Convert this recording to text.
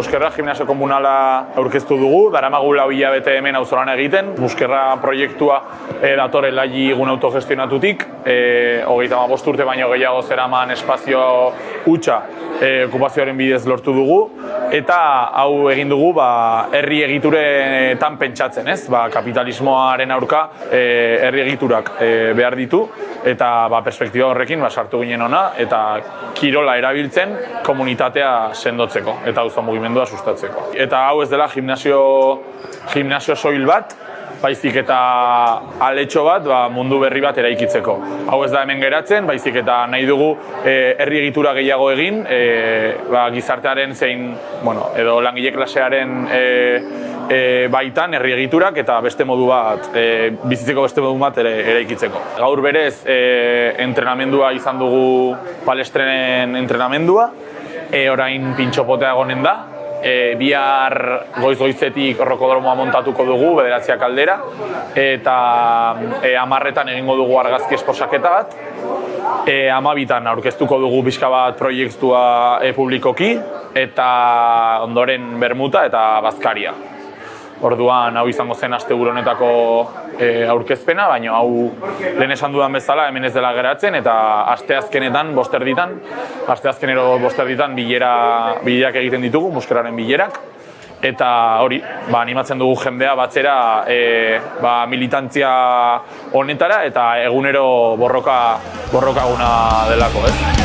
Muskerra gimnasio komunala aurkeztu dugu, daramagu 4 hilabete hemen auzolan egiten. Muskerra proiektua dator Elai egun autogestionatutik, 35 urte baino gehiago zeraman espazio hutsa okupazioaren bidez lortu dugu, eta hau egin dugu herri egituretan pentsatzen, ez? Kapitalismoaren aurka herri egiturak behar ditu, eta perspektiba horrekin sartu ginen ona, eta kirola erabiltzen komunitatea sendotzeko eta auzo mugimendua sustatzeko. Eta hau ez dela gimnasio soil bat, baizik eta aletxo bat mundu berri bat eraikitzeko. Hau ez da hemen geratzen, baizik eta nahi dugu herri egitura gehiago egin, gizartearen zein, edo langile klasearen baitan herri egiturak eta beste modu bat, bizitzeko beste modu bat eraikitzeko. Gaur berez entrenamendua izan dugu palestrenen entrenamendua, orain pintxopotea egonen da, bihar goiz-goizetik rokodromoa montatuko dugu, 9 aldera, eta 10 egingo dugu argazki esposaketa bat, 12 aurkeztuko dugu pixka bat proiektua publikoki, eta ondoren bermuta eta bazkaria. Orduan, hau izango zen asteburu honetako aurkezpena, baina hau lehen esan dudan bezala hemen ez dela geratzen, eta asteazkenero 5 bilerak egiten ditugu, Muskerraren bilerak, eta hori, animatzen dugu jendea batzera militantzia honetara, eta egunero borroka guna delako, ez?